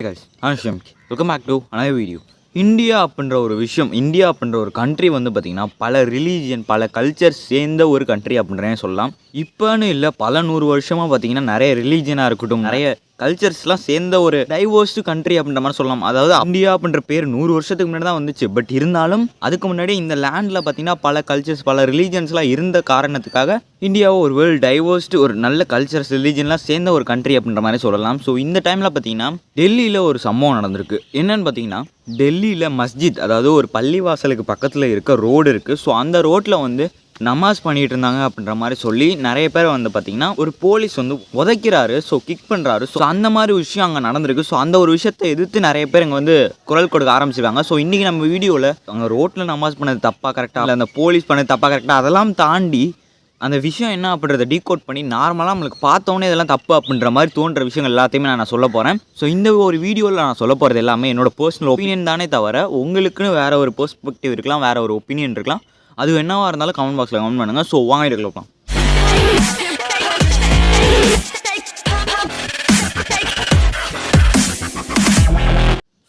guys, I'm Shamki. Welcome back to another video. India அப்படின்ற ஒரு விஷயம், இந்தியா அப்படின்ற ஒரு கண்ட்ரி வந்து பார்த்திங்கன்னா பல ரிலீஜியன், பல கல்ச்சர் சேர்ந்த ஒரு கண்ட்ரி அப்படின்றே சொல்லலாம். இப்போன்னு இல்லை, பல 100 வருஷமாக பார்த்திங்கன்னா நிறைய ரிலீஜியனாக இருக்கட்டும், நிறைய கல்ச்சர்ஸ்லாம் சேர்ந்த ஒரு டைவர்ஸ்டு கண்ட்ரி அப்படின்ற மாதிரி சொல்லலாம். அதாவது இந்தியா அப்படின்ற பேர் 100 வருஷத்துக்கு முன்னாடி தான் வந்துச்சு. பட் இருந்தாலும் அதுக்கு முன்னாடி இந்த லேண்டில் பார்த்திங்கன்னா பல கல்ச்சர்ஸ், பல ரிலீஜன்ஸ்லாம் இருந்த காரணத்துக்காக இந்தியாவை ஒரு வேர்ல்டு டைவர்ஸ்டு ஒரு நல்ல கல்ச்சர்ஸ், ரிலீஜன்லாம் சேர்ந்த ஒரு கண்ட்ரி அப்படின்ற மாதிரி சொல்லலாம். ஸோ இந்த டைமில் பார்த்திங்கன்னா டெல்லியில் ஒரு சம்பவம் நடந்திருக்கு. என்னன்னு பார்த்தீங்கன்னா, டெல்லியில் மஸ்ஜித், அதாவது ஒரு பள்ளிவாசலுக்கு பக்கத்தில் இருக்க ரோடு இருக்குது. ஸோ அந்த ரோட்டில் வந்து நமாஸ் பண்ணிகிட்டு இருந்தாங்க அப்படின்ற மாதிரி சொல்லி நிறைய பேர் வந்து பார்த்திங்கன்னா ஒரு போலீஸ் வந்து உதைக்கிறாரு, ஸோ கிக் பண்ணுறாரு. ஸோ அந்த மாதிரி விஷயம் அங்கே நடந்திருக்கு. ஸோ அந்த ஒரு விஷயத்தை எதிர்த்து நிறைய பேர் இங்கே வந்து குரல் கொடுக்க ஆரம்பிச்சிருக்காங்க. ஸோ இன்றைக்கி நம்ம வீடியோவில் அங்கே ரோட்டில் நமாஸ் பண்ணது தப்பாக கரெக்டாக, இல்லை அந்த போலீஸ் பண்ணது தப்பாக கரெக்டாக, அதெல்லாம் தாண்டி அந்த விஷயம் என்ன அப்படின்றத டீகோட் பண்ணி நார்மலாக நம்மளுக்கு பார்த்தோன்னே இதெல்லாம் தப்பு அப்படின்ற மாதிரி தோன்ற விஷயங்கள் எல்லாத்தையுமே நான் சொல்ல போகிறேன். ஸோ இந்த ஒரு வீடியோவில் நான் சொல்ல போகிறது எல்லாமே என்னோட பர்சனல் ஒப்பீனியன் தானே தவிர, உங்களுக்குன்னு வேறு ஒரு பெர்ஸ்பெக்டிவ் இருக்கலாம், வேறு ஒரு ஒப்பீனியன் இருக்கலாம். அது என்னவாக இருந்தாலும் கமெண்ட் பாக்ஸில் கமெண்ட் பண்ணுங்கள். ஸோ வாங்க இருக்கலாம்.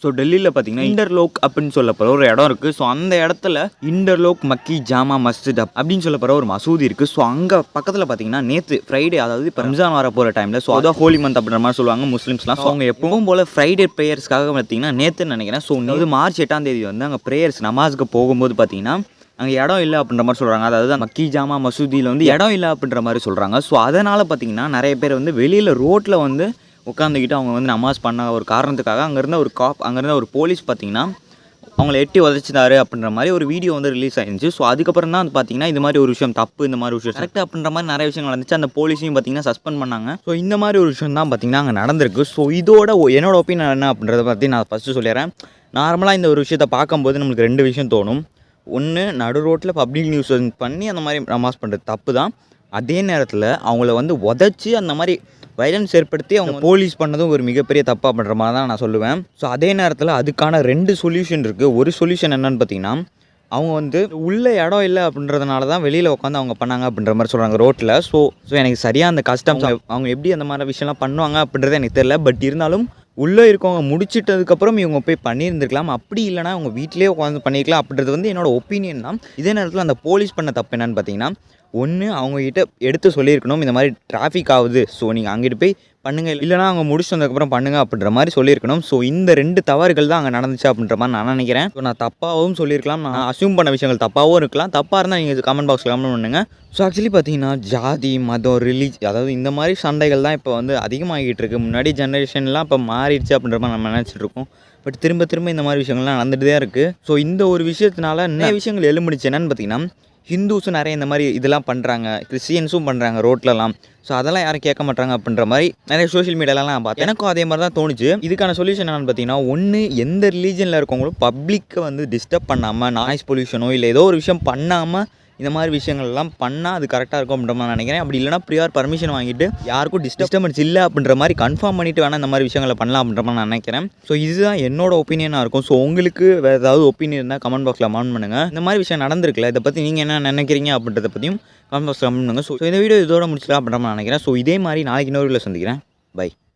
ஸோ டெல்லியில் பார்த்தீங்கன்னா இன்டர்லோக் அப்படின்னு சொல்லப்படுற ஒரு இடம் இருக்குது. ஸோ அந்த இடத்துல இன்டர்லோக் மக்கி ஜாமா மஸ்ஜித் அப்படின்னு சொல்லப்படுற ஒரு மசூதி இருக்குது. ஸோ அங்கே பக்கத்தில் பார்த்தீங்கன்னா நேற்று ஃப்ரைடே, அதாவது இப்போ ரம்ஜான் வர போகிற டைமில், ஸோ அதான் ஹோலி மந்த் அப்படின்ற மாதிரி சொல்லுவாங்க முஸ்லீம்ஸ்லாம். ஸோ அவங்க எப்பவும் போல் ஃப்ரைடே ப்ரேயர்ஸ்க்காக பார்த்தீங்கன்னா நேற்றுன்னு நினைக்கிறேன். ஸோ இது மார்ச் 8ஆம் தேதி வந்து அங்கே ப்ரேயர்ஸ் நமாஸுக்கு போகும்போது பார்த்தீங்கன்னா அங்கே இடம் இல்லை அப்படின்ற மாதிரி சொல்கிறாங்க. அதாவது மக்கி ஜாமா மசூதியில் வந்து இடம் இல்லை அப்படின்ற மாதிரி சொல்கிறாங்க. ஸோ அதனால் பார்த்தீங்கன்னா நிறைய பேர் வந்து வெளியில் ரோட்டில் வந்து உட்காந்துக்கிட்டு அவங்க வந்து நமாஸ் பண்ண ஒரு காரணத்துக்காக அங்கேருந்த ஒரு போலீஸ் பார்த்திங்கன்னா அவங்கள எட்டி உதச்சிட்டாரு அப்படின்ற மாதிரி ஒரு வீடியோ வந்து ரிலீஸ் ஆயிருந்துச்சு. ஸோ அதுக்கப்புறம் தான் வந்து பார்த்திங்கன்னா இது மாதிரி ஒரு விஷயம் தப்பு, இந்த மாதிரி ஒரு விஷயம் கரெக்ட் அப்படின்ற மாதிரி நிறைய விஷயங்கள் நடந்துச்சு. அந்த போலீஸையும் பார்த்திங்கன்னா சஸ்பெண்ட் பண்ணாங்க. ஸோ இந்த மாதிரி ஒரு விஷயம் தான் பார்த்திங்கன்னா அங்கே நடந்திருக்கு. ஸோ இதோட என்னோட ஒப்பீனியன் என்ன அப்படின்றத பற்றி நான் ஃபஸ்ட்டு சொல்லிடுறேன். நார்மலாக இந்த ஒரு விஷயத்தை பார்க்கும்போது நம்மளுக்கு 2 விஷயம் தோணும். ஒன்று, நடு ரோட்டில் பப்ளிக் நியூஸ் பண்ணி அந்த மாதிரி நமாஸ் பண்ணுறது தப்பு தான். அதே நேரத்தில் அவங்கள வந்து உதச்சி அந்த மாதிரி வைலன்ஸ் ஏற்படுத்தி அவங்க போலீஸ் பண்ணதும் ஒரு மிகப்பெரிய தப்பாக பண்ணுற மாதிரி தான் நான் சொல்லுவேன். ஸோ அதே நேரத்தில் அதுக்கான 2 சொல்யூஷன் இருக்குது. ஒரு சொல்யூஷன் என்னென்னு பார்த்தீங்கன்னா, அவங்க வந்து உள்ளே இடம் இல்லை அப்படின்றதுனால தான் வெளியில் உட்காந்து அவங்க பண்ணாங்க அப்படின்ற மாதிரி சொல்கிறாங்க ரோட்டில். ஸோ எனக்கு சரியாக அந்த கஸ்டம்ஸ் அவங்க எப்படி அந்த மாதிரி விஷயம்லாம் பண்ணுவாங்க அப்படின்றது எனக்கு தெரியல. பட் இருந்தாலும் உள்ளே இருக்கவங்க முடிச்சிட்டதுக்கப்புறம் இவங்க போய் பண்ணியிருந்துருக்கலாம். அப்படி இல்லைனா அவங்க வீட்டிலே உட்காந்து பண்ணியிருக்கலாம் அப்படின்றது வந்து என்னோடய ஒப்பீனியன் தான். இதே நேரத்தில் அந்த போலீஸ் பண்ண தப்பு என்னென்னு பார்த்தீங்கன்னா, ஒன்று அவங்ககிட்ட எடுத்து சொல்லியிருக்கணும், இந்த மாதிரி டிராஃபிக் ஆகுது, ஸோ நீங்கள் அங்கிட்டு போய் பண்ணுங்கள், இல்லைனா அவங்க முடிச்சு வந்ததுக்கப்புறம் பண்ணுங்கள் அப்படின்ற மாதிரி சொல்லியிருக்கணும். ஸோ இந்த 2 தவறுகள் தான் அங்கே நடந்துச்சு அப்படின்ற மாதிரி நான் நினைக்கிறேன். ஸோ நான் தப்பாகவும் சொல்லியிருக்கலாம், நான் அசியூம் பண்ண விஷயங்கள் தப்பாகவும் இருக்கலாம். தப்பாக இருந்தால் நீங்கள் கமெண்ட் பாக்ஸில் கமெண்ட் பண்ணுங்கள். ஸோ ஆக்சுவலி பார்த்தீங்கன்னா ஜாதி, மதம், அதாவது இந்த மாதிரி சண்டைகள் தான் இப்போ வந்து அதிகமாகிட்டு இருக்குது. முன்னாடி ஜென்ரேஷன்லாம் இப்போ மாறிடுச்சு அப்படின்ற மாதிரி நம்ம நினச்சிட்டு இருக்கோம். பட் திரும்ப இந்த மாதிரி விஷயங்கள்லாம் நடந்துகிட்டு தான் இருக்குது. ஸோ இந்த ஒரு விஷயத்தினால நிறைய விஷயங்கள் எழும்பிடுச்சு. என்னென்னு பார்த்தீங்கன்னா, ஹிந்துஸும் நிறைய இந்த மாதிரி இதெல்லாம் பண்ணுறாங்க, கிறிஸ்டியன்ஸும் பண்ணுறாங்க ரோட்லலாம். ஸோ அதெல்லாம் யாரும் கேட்க மாட்டாங்க அப்படின்ற மாதிரி நிறைய சோஷியல் மீடியாலலாம் நான் பார்த்தேன். எனக்கும் அதே மாதிரி தான் தோணுச்சு. இதுக்கான சொல்யூஷன் என்னென்னு பார்த்தீங்கன்னா, ஒன்று, எந்த ரிலீஜனில் இருக்கவங்களும் பப்ளிக்கை வந்து டிஸ்டர்ப் பண்ணாமல், நாய்ஸ் பொல்யூஷனோ இல்லை ஏதோ ஒரு விஷயம் பண்ணாமல் இந்த மாதிரி விஷயங்கள்லாம் பண்ணால் அது கரெக்டாக இருக்கும் அப்படின்ற மாதிரி நினைக்கிறேன். அப்படி இல்லைனா ப்ரியார் பர்மிஷன் வாங்கிட்டு யாருக்கும் டிஸ்டர்பன்ஸ் இல்லை அப்படின்ற மாதிரி கன்ஃபார்ம் பண்ணிவிட்டு வேணால் இந்த மாதிரி விஷயங்களை பண்ணலாம் அப்படின்ற மாதிரி நான் நினைக்கிறேன். ஸோ இதுதான் என்னோட ஒப்பீனியனாக இருக்கும். ஸோ உங்களுக்கு வேறு ஏதாவது ஒப்பீனியன் இருந்தால் கமெண்ட் பாக்ஸில் கமெண்ட் பண்ணுங்கள். இந்த மாதிரி விஷயம் நடந்திருக்குல்ல, இதை பற்றி நீங்கள் என்ன நினைக்கிறீங்க அப்படின்றத பற்றியும் கமெண்ட் பாக்ஸில் கமெண்ட் பண்ணுங்கள். ஸோ இந்த வீடியோ இதோட முடிச்சிக்கலாம் அப்படின்ற மாதிரி நினைக்கிறேன். ஸோ இதே மாதிரி நாளைக்கு இன்னொரு வீடியோவில் சந்திக்கிறேன். பை.